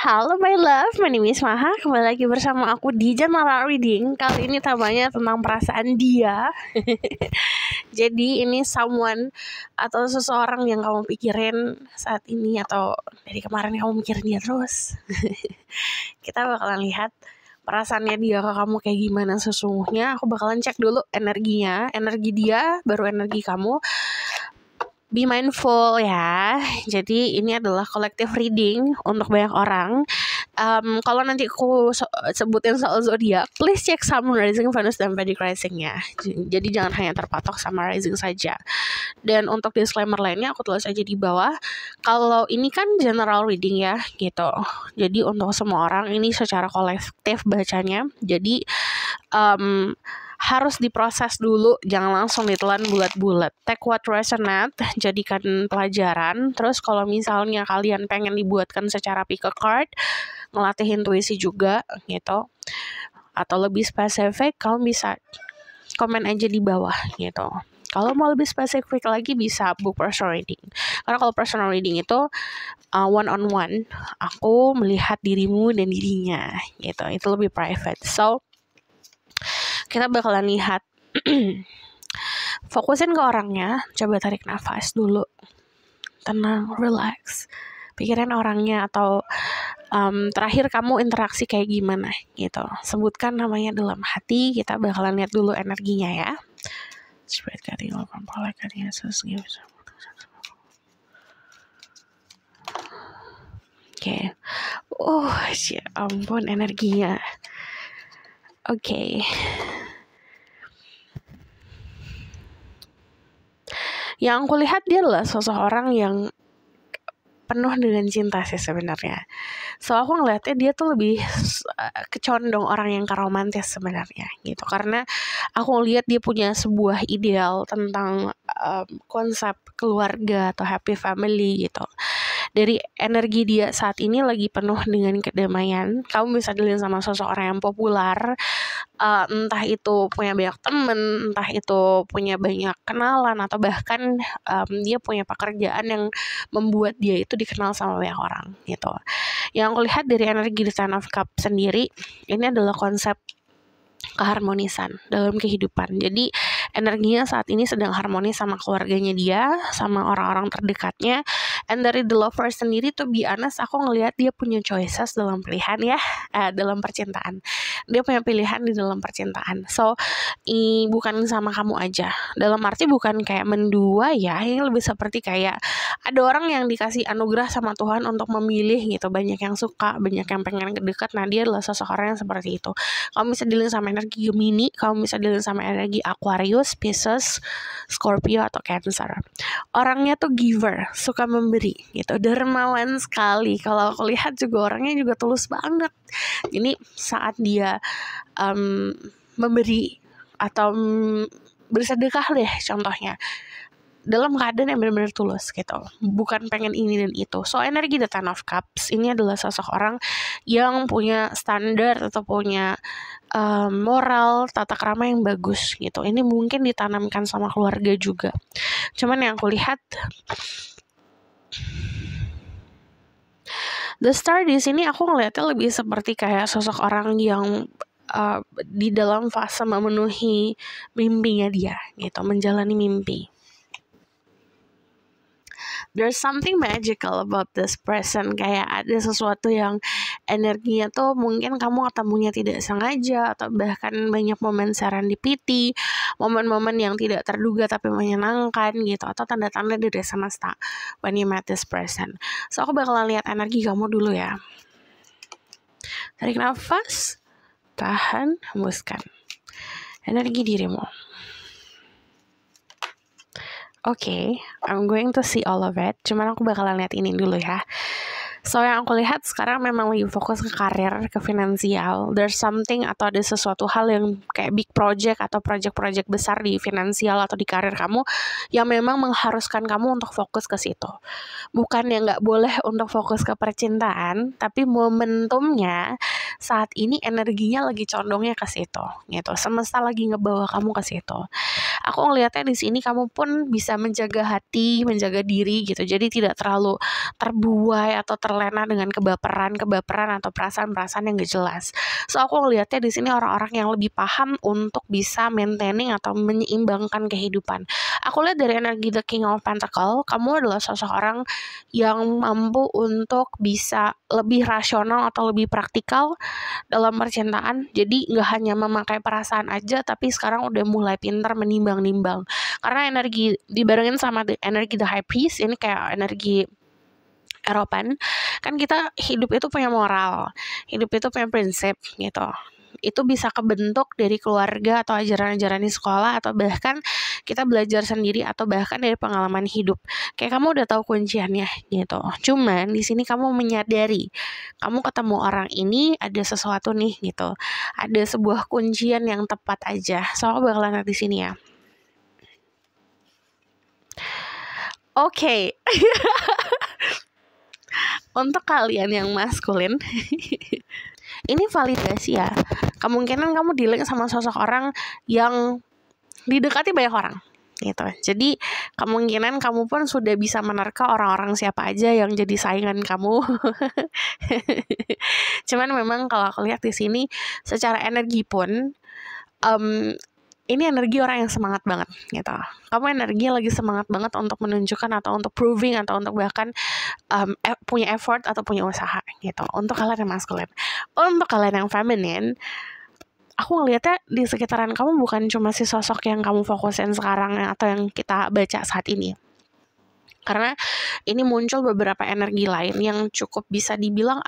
Halo my love, my name is Maha. Kembali lagi bersama aku di General Reading. Kali ini temanya tentang perasaan dia. Jadi ini someone atau seseorang yang kamu pikirin saat ini, atau dari kemarin kamu mikirin dia terus. Kita bakalan lihat perasaannya dia ke kamu kayak gimana sesungguhnya. Aku bakalan cek dulu energinya, energi dia baru energi kamu. Be mindful ya. Jadi ini adalah collective reading untuk banyak orang. Kalau nanti aku sebutin soal zodiak, please cek Sun, Rising, Venus, dan Vedic rising-nya. Jadi jangan hanya terpatok sama rising saja. Dan untuk disclaimer lainnya aku tulis aja di bawah. Kalau ini kan general reading ya gitu. Jadi untuk semua orang ini secara kolektif bacanya. Jadi harus diproses dulu, jangan langsung ditelan bulat-bulat. Take what resonate, jadikan pelajaran. Terus kalau misalnya kalian pengen dibuatkan secara pick a card, ngelatih intuisi juga gitu, atau lebih spesifik, kamu bisa komen aja di bawah gitu. Kalau mau lebih spesifik lagi bisa book personal reading. Karena kalau personal reading itu one on one, aku melihat dirimu dan dirinya gitu. Itu lebih private. So kita bakalan lihat. Fokusin ke orangnya. Coba tarik nafas dulu, tenang, relax. Pikirin orangnya, atau terakhir kamu interaksi kayak gimana gitu. Sebutkan namanya dalam hati. Kita bakalan lihat dulu energinya ya. Oke. Ya ampun energinya. Oke. Yang aku lihat dia adalah seseorang yang penuh dengan cinta sih sebenarnya. So aku ngeliatnya dia tuh lebih kecondong orang yang romantis sebenarnya gitu. Karena aku lihat dia punya sebuah ideal tentang konsep keluarga atau happy family gitu. Dari energi dia saat ini lagi penuh dengan kedamaian. Kamu bisa dilihat sama seseorang yang populer, entah itu punya banyak temen, entah itu punya banyak kenalan, atau bahkan dia punya pekerjaan yang membuat dia itu dikenal sama banyak orang gitu. Yang aku lihat dari energi di Ten of Cups sendiri, ini adalah konsep keharmonisan dalam kehidupan. Jadi energinya saat ini sedang harmonis sama keluarganya dia, sama orang-orang terdekatnya. And dari the lover sendiri, to be honest, aku ngelihat dia punya choices dalam pilihan ya, dalam percintaan. Dia punya pilihan di dalam percintaan. So bukan sama kamu aja. Dalam arti bukan kayak mendua ya. Ini lebih seperti kayak ada orang yang dikasih anugerah sama Tuhan untuk memilih gitu. Banyak yang suka, banyak yang pengen dekat. Nah dia adalah seseorang yang seperti itu. Kamu bisa dilihat sama energi Gemini, kamu bisa dilihat sama energi Aquarius, Pisces, Scorpio, atau Cancer. Orangnya tuh giver, suka memberi gitu, dermawan sekali. Kalau aku lihat juga orangnya juga tulus banget. Ini saat dia memberi atau bersedekah deh contohnya, dalam keadaan yang benar-benar tulus gitu, bukan pengen ini dan itu. So energi the Ten of Cups ini adalah seseorang yang punya standar atau punya moral, tata krama yang bagus gitu. Ini mungkin ditanamkan sama keluarga juga. Cuman yang aku lihat, the Star di sini aku ngeliatnya lebih seperti kayak sosok orang yang di dalam fase memenuhi mimpinya dia gitu, menjalani mimpi. There's something magical about this person. Kayak ada sesuatu yang energinya tuh mungkin kamu ketemunya tidak sengaja, atau bahkan banyak momen serendipity, momen-momen yang tidak terduga tapi menyenangkan gitu, atau tanda-tanda dari semesta when you met this person. So aku bakalan lihat energi kamu dulu ya. Tarik nafas, tahan, hembuskan. Energi dirimu. Okay, I'm going to see all of it. Cuman aku bakalan lihat ini dulu ya. So yang aku lihat sekarang memang lagi fokus ke karir, ke finansial. There's something atau ada sesuatu hal yang kayak big project atau project-project besar di finansial atau di karir kamu yang memang mengharuskan kamu untuk fokus ke situ. Bukan yang nggak boleh untuk fokus ke percintaan, tapi momentumnya saat ini energinya lagi condongnya ke situ gitu. Semesta lagi ngebawa kamu ke situ. Aku ngelihatnya di sini kamu pun bisa menjaga hati, menjaga diri gitu. Jadi tidak terlalu terbuai atau terlena dengan kebaperan atau perasaan-perasaan yang gak jelas. So aku ngelihatnya di sini orang-orang yang lebih paham untuk bisa maintaining atau menyeimbangkan kehidupan. Aku lihat dari energi The King of Pentacle, kamu adalah sosok orang yang mampu untuk bisa lebih rasional atau lebih praktikal dalam percintaan. Jadi gak hanya memakai perasaan aja, tapi sekarang udah mulai pintar menimbang-nimbang. Karena energi dibarengin sama energi The High Priest, ini kayak energi Eropan, kan kita hidup itu punya moral, hidup itu punya prinsip gitu. Itu bisa kebentuk dari keluarga atau ajaran-ajaran di sekolah, atau bahkan kita belajar sendiri, atau bahkan dari pengalaman hidup. Kayak kamu udah tahu kunciannya gitu. Cuman di sini kamu menyadari, kamu ketemu orang ini ada sesuatu nih gitu. Ada sebuah kuncian yang tepat aja. So aku bakalan lihat di sini ya. Oke. Untuk kalian yang maskulin, ini validasi ya. Kemungkinan kamu dealing sama sosok orang yang didekati banyak orang gitu. Jadi kemungkinan kamu pun sudah bisa menerka orang-orang siapa aja yang jadi saingan kamu. Cuman memang kalau aku lihat di sini secara energi pun ini energi orang yang semangat banget gitu. Kamu energi lagi semangat banget untuk menunjukkan atau untuk proving atau untuk bahkan punya effort atau punya usaha gitu. Untuk kalian yang maskulin. Untuk kalian yang feminin, aku ngelihatnya di sekitaran kamu bukan cuma si sosok yang kamu fokusin sekarang atau yang kita baca saat ini. Karena ini muncul beberapa energi lain yang cukup bisa dibilang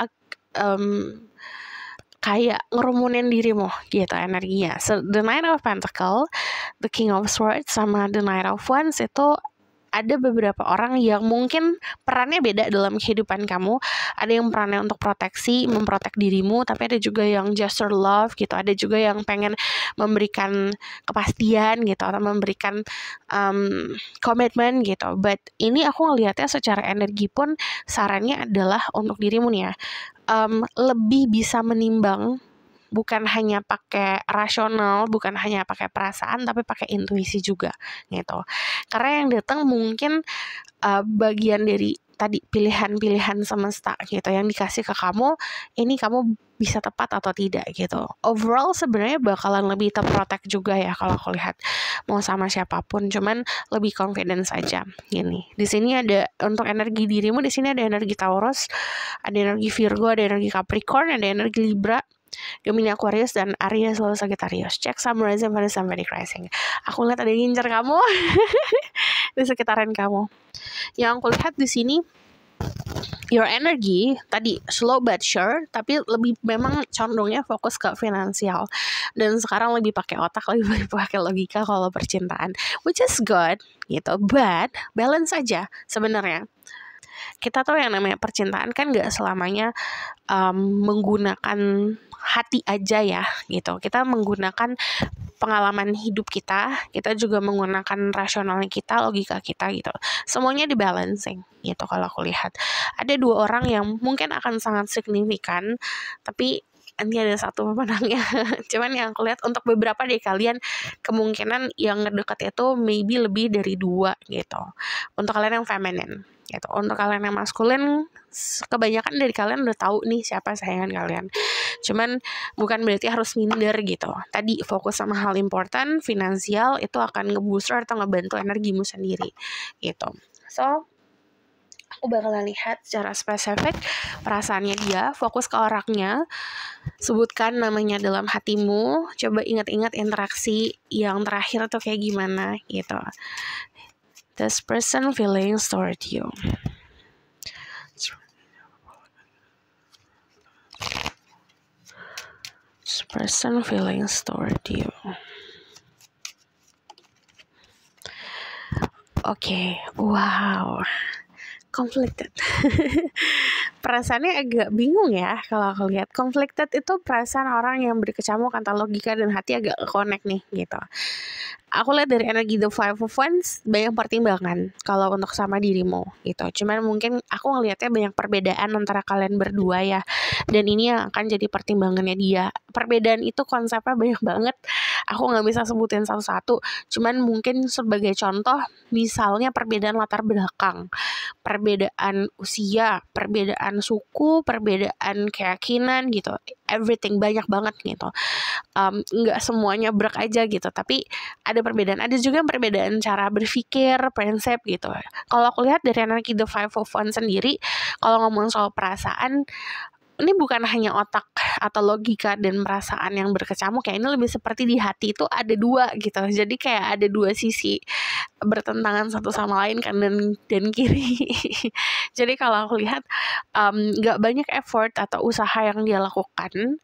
kayak ngerumunin dirimu gitu energinya. So, the Knight of Pentacle, the King of Swords, sama the Knight of Wands itu ada beberapa orang yang mungkin perannya beda dalam kehidupan kamu. Ada yang perannya untuk proteksi, memprotek dirimu, tapi ada juga yang gesture love gitu. Ada juga yang pengen memberikan kepastian gitu, atau memberikan komitmen gitu. But ini aku ngelihatnya secara energi pun sarannya adalah untuk dirimu nih ya. Lebih bisa menimbang, bukan hanya pakai rasional, bukan hanya pakai perasaan, tapi pakai intuisi juga gitu. Karena yang datang mungkin bagian dari tadi pilihan-pilihan semesta gitu yang dikasih ke kamu, ini kamu bisa tepat atau tidak gitu. Overall sebenarnya bakalan lebih terprotect juga ya kalau aku lihat, mau sama siapapun, cuman lebih confidence aja gini. Di sini ada untuk energi dirimu, di sini ada energi Taurus, ada energi Virgo, ada energi Capricorn, ada energi Libra, Gemini, Aquarius, dan Aries lalu Sagittarius. Cek Sun, Rising, Venus, dan Vedic Rising. Aku lihat ada yang ngincer kamu di sekitaran kamu. Yang aku lihat di sini, your energy tadi slow but sure, tapi lebih memang condongnya fokus ke finansial. Dan sekarang lebih pakai otak, lebih pakai logika kalau percintaan, which is good gitu. But balance aja sebenarnya. Kita tahu yang namanya percintaan kan gak selamanya menggunakan hati aja ya gitu. Kita menggunakan pengalaman hidup kita juga menggunakan rasionalnya kita, logika kita gitu. Semuanya di balancing gitu kalau aku lihat. Ada dua orang yang mungkin akan sangat signifikan, tapi nanti ada satu pemenangnya. Cuman yang aku lihat untuk beberapa dari kalian, kemungkinan yang deket itu maybe lebih dari 2 gitu. Untuk kalian yang feminine gitu. Untuk kalian yang maskulin, kebanyakan dari kalian udah tahu nih siapa sayangan kalian. Cuman bukan berarti harus minder gitu. Tadi fokus sama hal important, finansial, itu akan ngebooster atau ngebantu energimu sendiri gitu. So aku bakalan lihat secara spesifik perasaannya dia, fokus ke orangnya, sebutkan namanya dalam hatimu, coba ingat-ingat interaksi yang terakhir tuh kayak gimana gitu. This person feelings toward you. This person feelings toward you. Oke, wow. conflicted. Perasaannya agak bingung ya kalau aku lihat. Conflicted itu perasaan orang yang berkecamuk antara logika dan hati agak connect nih gitu. Aku lihat dari energi The Five of Wands banyak pertimbangan kalau untuk sama dirimu gitu. Cuman mungkin aku ngelihatnya banyak perbedaan antara kalian berdua ya. Dan ini yang akan jadi pertimbangannya dia. Perbedaan itu konsepnya banyak banget. Aku nggak bisa sebutin satu-satu. Cuman mungkin sebagai contoh, misalnya perbedaan latar belakang, perbedaan usia, perbedaan suku, perbedaan keyakinan gitu. Everything banyak banget gitu. Nggak semuanya berak aja gitu, tapi ada perbedaan. Ada juga perbedaan cara berpikir, prinsip gitu. Kalau aku lihat dari energi The Five of Wands sendiri, kalau ngomong soal perasaan, ini bukan hanya otak atau logika dan perasaan yang berkecamuk ya, ini lebih seperti di hati itu ada dua gitu. Jadi kayak ada dua sisi bertentangan satu sama lain, kanan dan kiri. Jadi kalau aku lihat gak banyak effort atau usaha yang dia lakukan,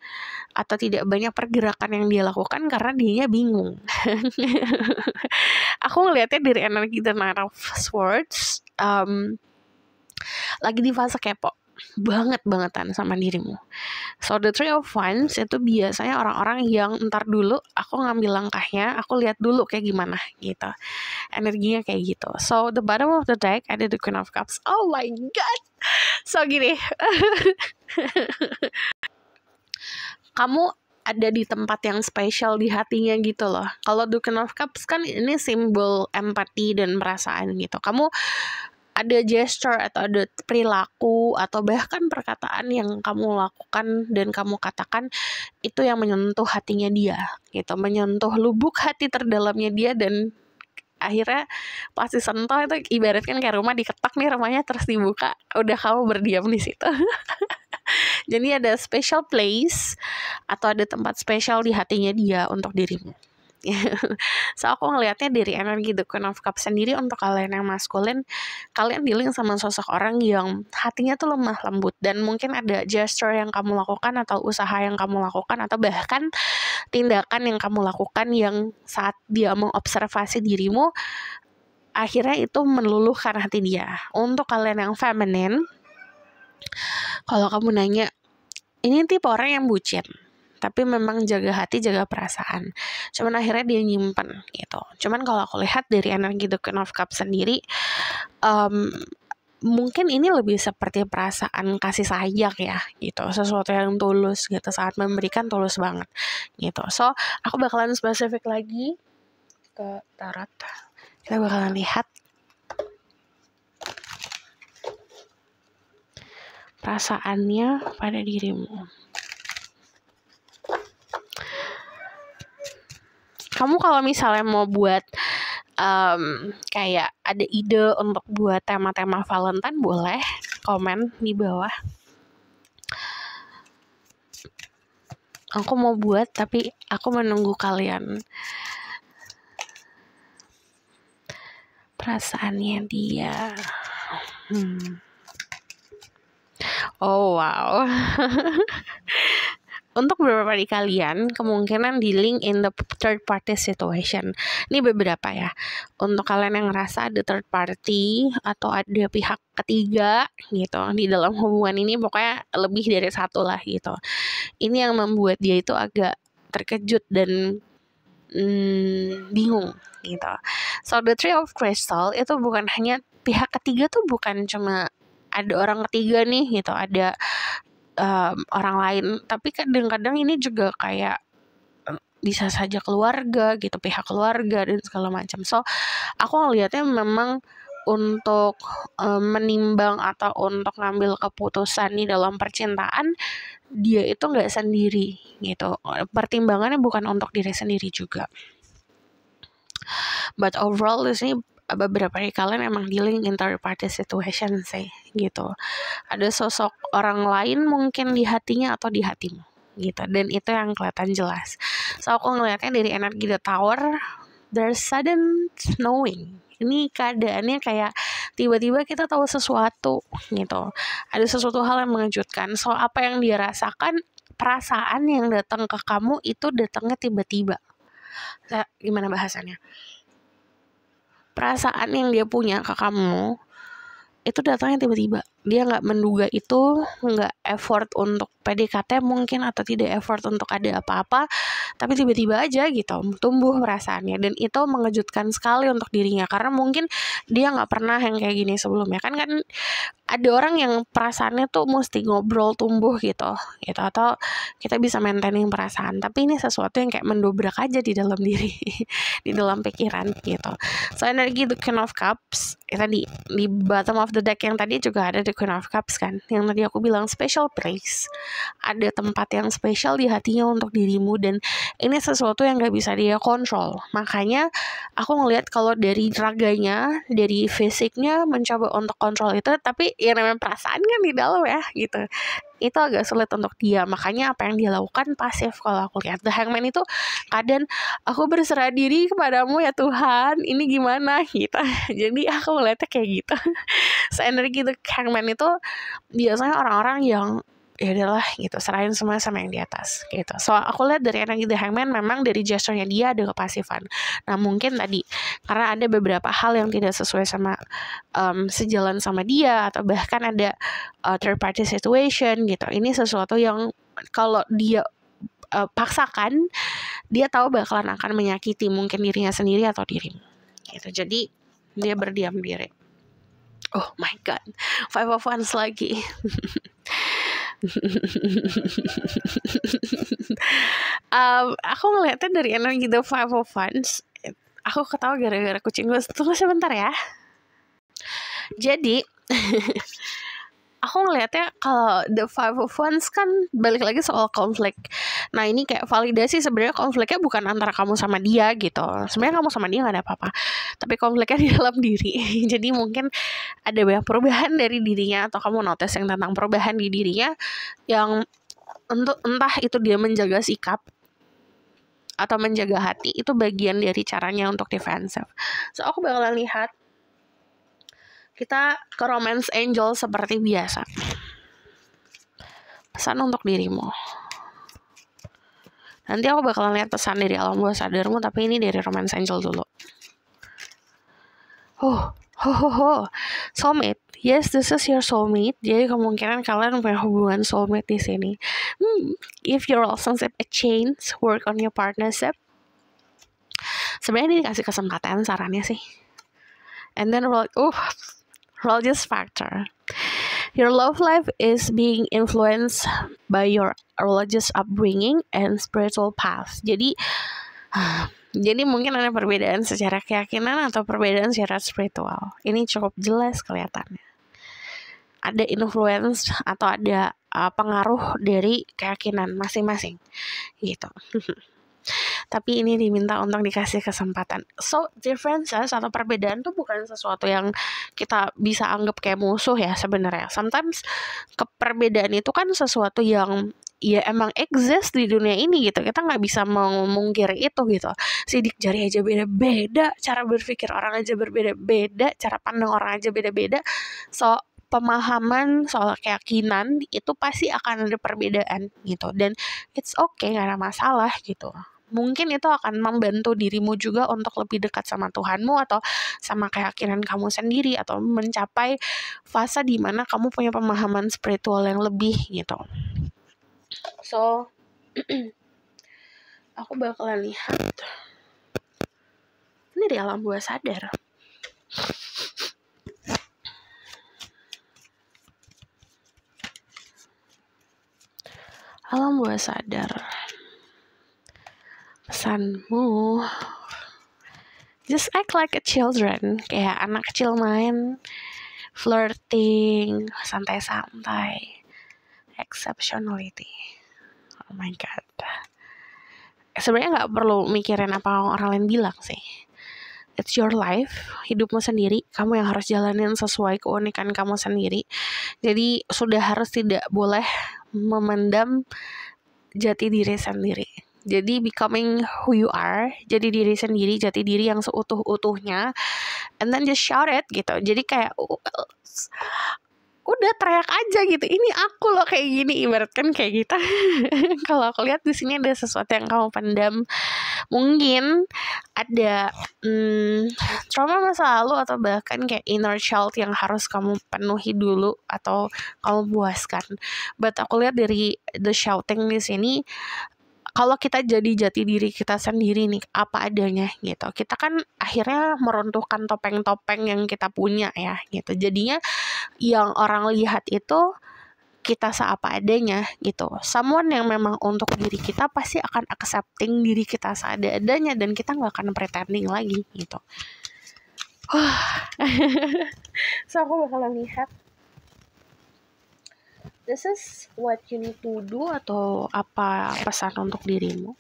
atau tidak banyak pergerakan yang dia lakukan karena dia bingung. Aku ngelihatnya dari energi The Knight of Swords, lagi di fase kepo bangetan sama dirimu. So the Three of Wands itu biasanya orang-orang yang ntar dulu aku ngambil langkahnya, aku lihat dulu kayak gimana gitu. Energinya kayak gitu. So the bottom of the deck ada the Queen of Cups. Oh my god. So gini. Kamu ada di tempat yang spesial di hatinya gitu loh. Kalau the Queen of Cups kan ini simbol empati dan perasaan gitu. Kamu ada gesture atau ada perilaku atau bahkan perkataan yang kamu lakukan dan kamu katakan itu yang menyentuh hatinya dia gitu, menyentuh lubuk hati terdalamnya dia, dan akhirnya pasti sentuh itu ibaratkan kayak rumah diketok nih, rumahnya terus dibuka, udah kamu berdiam di situ. Jadi ada special place atau ada tempat spesial di hatinya dia untuk dirimu. So aku ngelihatnya dari energi The Queen of Cups sendiri, untuk kalian yang maskulin, kalian dealing sama sosok orang yang hatinya tuh lemah lembut, dan mungkin ada gesture yang kamu lakukan atau usaha yang kamu lakukan atau bahkan tindakan yang kamu lakukan yang saat dia mengobservasi dirimu akhirnya itu meluluhkan hati dia. Untuk kalian yang feminin, kalau kamu nanya, ini tipe orang yang bucin tapi memang jaga hati, jaga perasaan. Cuman akhirnya dia nyimpen gitu. Cuman kalau aku lihat dari energi The Queen of Cups sendiri, mungkin ini lebih seperti perasaan kasih sayang ya gitu. Sesuatu yang tulus gitu, saat memberikan tulus banget gitu. So aku bakalan spesifik lagi ke tarot. Kita bakalan lihat perasaannya pada dirimu. Kamu kalau misalnya mau buat kayak ada ide untuk buat tema-tema Valentine, boleh komen di bawah. Aku mau buat, tapi aku menunggu kalian. Perasaannya dia. Oh wow. Untuk beberapa dari kalian, kemungkinan dealing in the third party situation. Ini beberapa ya. Untuk kalian yang ngerasa ada third party atau ada pihak ketiga gitu di dalam hubungan ini, pokoknya lebih dari satu lah gitu. Ini yang membuat dia itu agak terkejut dan bingung gitu. So the Three of Crystal itu bukan hanya pihak ketiga, tuh bukan cuma ada orang ketiga nih gitu, ada orang lain, tapi kadang-kadang ini juga kayak bisa saja keluarga gitu, pihak keluarga dan segala macam. So aku ngelihatnya memang untuk menimbang atau untuk ngambil keputusan di dalam percintaan, dia itu nggak sendiri gitu. Pertimbangannya bukan untuk diri sendiri juga. But overall di sini beberapa dari kalian emang dealing in third party situation sih gitu. Ada sosok orang lain mungkin di hatinya atau di hatimu gitu, dan itu yang kelihatan jelas. So aku ngelihatnya dari energi The Tower, there's sudden knowing. Ini keadaannya kayak tiba-tiba kita tahu sesuatu gitu, ada sesuatu hal yang mengejutkan. So apa yang dia rasakan, perasaan yang datang ke kamu itu datangnya tiba-tiba. Gimana bahasannya? Perasaan yang dia punya ke kamu itu datangnya tiba-tiba. Dia nggak menduga itu, nggak effort untuk PDKT mungkin, atau tidak effort untuk ada apa-apa, tapi tiba-tiba aja gitu tumbuh perasaannya. Dan itu mengejutkan sekali untuk dirinya, karena mungkin dia nggak pernah yang kayak gini sebelumnya. Kan ada orang yang perasaannya tuh mesti ngobrol tumbuh gitu, atau kita bisa maintaining perasaan, tapi ini sesuatu yang kayak mendobrak aja di dalam diri, di dalam pikiran gitu. So energi the Queen of Cups tadi di bottom of the deck yang tadi juga ada the Queen of Cups kan, yang tadi aku bilang special place, ada tempat yang spesial di hatinya untuk dirimu, dan ini sesuatu yang gak bisa dia kontrol. Makanya aku ngelihat kalau dari raganya, dari fisiknya mencoba untuk kontrol itu, tapi ya namanya perasaan kan di dalam ya gitu, itu agak sulit untuk dia. Makanya apa yang dia lakukan pasif. Kalau aku lihat The Hangman itu kadang, aku berserah diri kepadamu ya Tuhan, ini gimana gitu. Jadi aku ngeliatnya kayak gitu. So energi The Hangman itu biasanya orang-orang yang ya udahlah gitu, serahin semua sama yang di atas gitu. So aku lihat dari energi The Hangman, memang dari gesturnya dia ada kepasifan. Nah mungkin tadi karena ada beberapa hal yang tidak sesuai sama sejalan sama dia, atau bahkan ada third party situation gitu. Ini sesuatu yang kalau dia paksakan, dia tahu bakalan akan menyakiti mungkin dirinya sendiri atau dirimu gitu. Jadi dia berdiam diri. Oh my god, 5 of Wands lagi. Aku ngeliatnya dari energi The 5 of Wands. Aku ketawa gara-gara kucing gue. Tunggu sebentar ya. Jadi aku ngeliatnya kalau The 5 of Wands kan balik lagi soal konflik. Nah ini kayak validasi sebenarnya konfliknya bukan antara kamu sama dia gitu. Sebenarnya kamu sama dia gak ada apa-apa, tapi konfliknya di dalam diri. Jadi mungkin ada banyak perubahan dari dirinya, atau kamu notice yang tentang perubahan di dirinya, yang entah itu dia menjaga sikap atau menjaga hati, itu bagian dari caranya untuk defensive. So aku bakalan lihat kita ke romance angel seperti biasa. Pesan untuk dirimu. Nanti aku bakalan lihat pesan dari alam bawah sadarmu, tapi ini dari romance angel dulu. Soulmate. Yes, this is your soulmate. Jadi kemungkinan kalian punya hubungan soulmate di sini. If your relationship a change, work on your partnership. Sebenarnya ini dikasih kesempatan sarannya sih. And then religious factor. Your love life is being influenced by your religious upbringing and spiritual path. Jadi mungkin ada perbedaan secara keyakinan atau perbedaan secara spiritual. Ini cukup jelas kelihatannya. Ada influence atau ada pengaruh dari keyakinan masing-masing gitu. Tapi ini diminta untuk dikasih kesempatan. So differences atau perbedaan tuh bukan sesuatu yang kita bisa anggap kayak musuh ya sebenarnya. Sometimes perbedaan itu kan sesuatu yang ya emang exist di dunia ini gitu. Kita nggak bisa memungkiri itu gitu. Sidik jari aja beda-beda, cara berpikir orang aja berbeda-beda, cara pandang orang aja beda-beda. So pemahaman soal keyakinan itu pasti akan ada perbedaan gitu. Dan it's okay, gak ada masalah gitu. Mungkin itu akan membantu dirimu juga untuk lebih dekat sama Tuhanmu atau sama keyakinan kamu sendiri, atau mencapai fase di mana kamu punya pemahaman spiritual yang lebih gitu. So aku bakalan lihat ini di alam bawah sadar. Alam bawah sadar, pesanmu, just act like a children, kayak anak kecil main, flirting, santai-santai, exceptionality. Oh my god. Sebenarnya nggak perlu mikirin apa orang lain bilang sih. It's your life, hidupmu sendiri. Kamu yang harus jalanin sesuai keunikan kamu sendiri. Jadi sudah harus tidak boleh memendam jati diri sendiri. Jadi becoming who you are, jadi diri sendiri, jati diri yang seutuh-utuhnya, and then just shout it gitu. Jadi kayak udah teriak aja gitu, ini aku loh kayak gini, ibaratkan kayak gitu. Kalau aku lihat di sini ada sesuatu yang kamu pendam, mungkin ada trauma masa lalu atau bahkan kayak inner child yang harus kamu penuhi dulu atau kamu puaskan. But aku lihat dari the shouting di sini, kalau kita jadi jati diri kita sendiri nih, apa adanya gitu, kita kan akhirnya meruntuhkan topeng-topeng yang kita punya ya gitu. Jadinya yang orang lihat itu kita seapa adanya gitu. Someone yang memang untuk diri kita pasti akan accepting diri kita seadanya dan kita nggak akan pretending lagi gitu. So aku bakalan lihat this is what you need to do atau apa pesan untuk dirimu.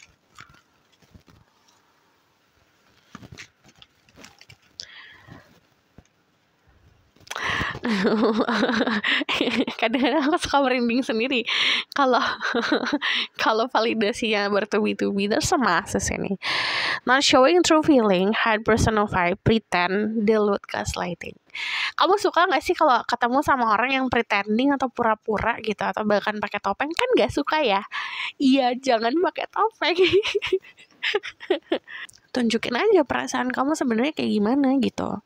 Kadang-kadang aku suka merinding sendiri kalau kalau validasinya bertubi-tubi. There's a masses ini. Not showing true feeling, hide personal vibe, pretend, dilute, gaslighting. Kamu suka gak sih kalau ketemu sama orang yang pretending atau pura-pura gitu, atau bahkan pakai topeng? Kan gak suka ya? Iya, jangan pakai topeng. Tunjukin aja perasaan kamu sebenarnya kayak gimana gitu.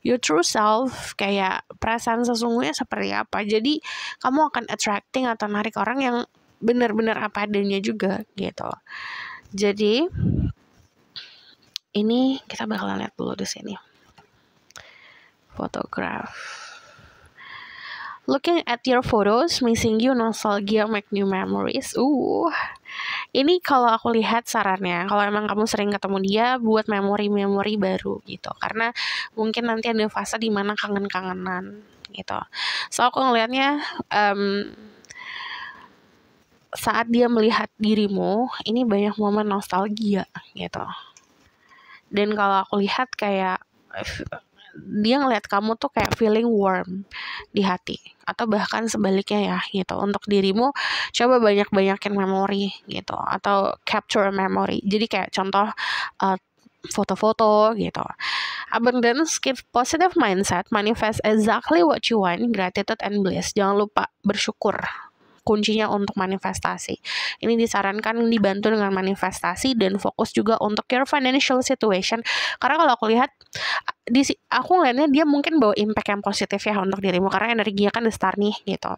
Your true self, kayak perasaan sesungguhnya seperti apa. Jadi kamu akan attracting atau narik orang yang benar-benar apa adanya juga gitu. Jadi ini kita bakalan lihat dulu di sini. Photograph. Looking at your photos, missing you, nostalgia, make new memories. Ini kalau aku lihat sarannya, kalau emang kamu sering ketemu dia, buat memori-memori baru gitu. Karena mungkin nanti ada fase dimana kangen-kangenan gitu. So aku ngelihatnya saat dia melihat dirimu, ini banyak momen nostalgia gitu. Dan kalau aku lihat kayak dia ngelihat kamu tuh kayak feeling warm di hati, atau bahkan sebaliknya ya gitu. Untuk dirimu, coba banyak-banyakin memori gitu, atau capture memory. Jadi kayak contoh foto-foto gitu. Abundance, keep positive mindset, manifest exactly what you want, gratitude and bliss. Jangan lupa bersyukur, kuncinya untuk manifestasi. Ini disarankan dibantu dengan manifestasi dan fokus juga untuk your financial situation. Karena kalau aku lihat, aku ngeliatnya dia mungkin bawa impact yang positif ya untuk dirimu, karena energinya kan the star nih gitu.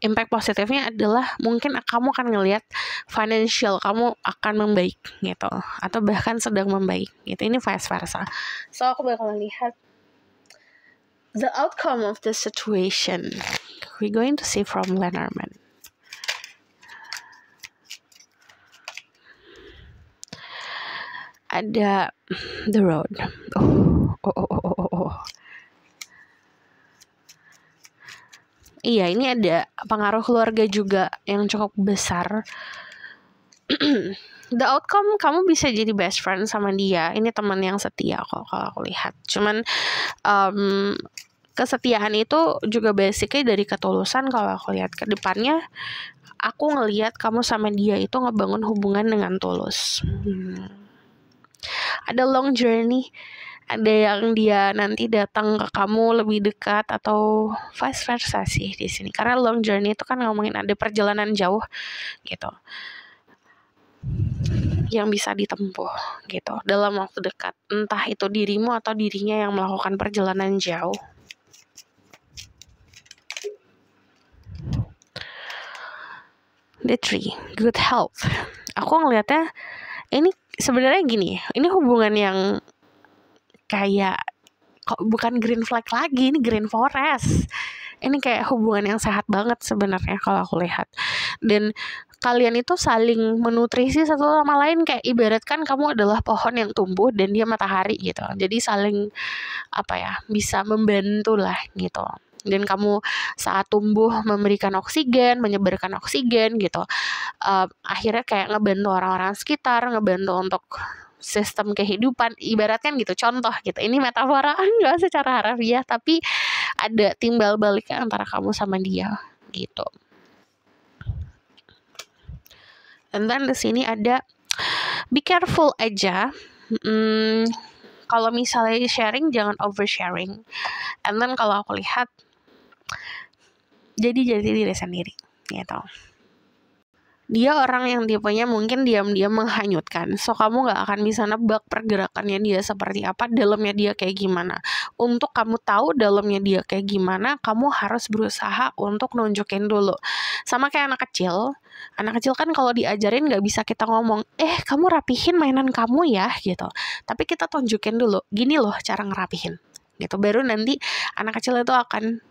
Impact positifnya adalah mungkin kamu akan ngelihat financial kamu akan membaik gitu, atau bahkan sedang membaik gitu. Ini vice versa. So aku bakalan lihat the outcome of the situation. We're going to see from Lenormand. Ada the road. Iya, ini ada pengaruh keluarga juga yang cukup besar. The outcome, kamu bisa jadi best friend sama dia. Ini teman yang setia kok kalau aku lihat. Cuman kesetiaan itu juga basicnya dari ketulusan. Kalau aku lihat ke depannya, aku ngelihat kamu sama dia itu ngebangun hubungan dengan tulus. Ada long journey, ada yang dia nanti datang ke kamu lebih dekat, atau vice versa sih di sini. Karena long journey itu kan ngomongin ada perjalanan jauh gitu, yang bisa ditempuh gitu dalam waktu dekat. Entah itu dirimu atau dirinya yang melakukan perjalanan jauh. The tree, good health. Aku ngelihatnya ini sebenarnya gini, ini hubungan yang kayak bukan green flag lagi, ini green forest. Ini kayak hubungan yang sehat banget sebenarnya kalau aku lihat. Dan kalian itu saling menutrisi satu sama lain, kayak ibaratkan kamu adalah pohon yang tumbuh dan dia matahari gitu. Jadi saling bisa membantu lah gitu. Dan kamu saat tumbuh memberikan oksigen, menyebarkan oksigen gitu. Akhirnya kayak ngebantu orang-orang sekitar, ngebantu untuk sistem kehidupan, ibaratkan gitu. Contoh gitu, ini metafora enggak secara harfiah, tapi ada timbal baliknya antara kamu sama dia gitu. And then di sini ada be careful aja. Kalau misalnya sharing jangan oversharing. And then kalau aku lihat jadi diri sendiri gitu. Dia orang yang tipenya mungkin diam-diam menghanyutkan. So kamu gak akan bisa nebak pergerakannya dia seperti apa, dalamnya dia kayak gimana. Untuk kamu tahu dalamnya dia kayak gimana, kamu harus berusaha untuk nunjukin dulu. Sama kayak anak kecil. Anak kecil kan kalau diajarin gak bisa kita ngomong, kamu rapihin mainan kamu ya gitu. Tapi kita tunjukin dulu, gini loh cara ngerapihin gitu. Baru nanti anak kecil itu akan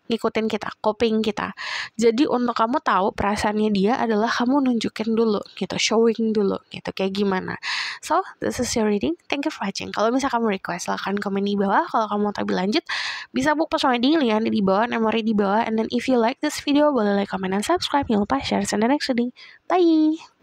ngikutin kita, copying kita. Jadi untuk kamu tahu perasaannya dia adalah kamu nunjukin dulu gitu, showing dulu gitu, kayak gimana. So, this is your reading. Thank you for watching. Kalau misalnya kamu request, silahkan komen di bawah. Kalau kamu mau lebih lanjut, bisa book personal reading, lihat di bawah, memory di bawah. And then if you like this video, boleh like, comment, dan subscribe. Jangan lupa share. See you in the next reading. Bye!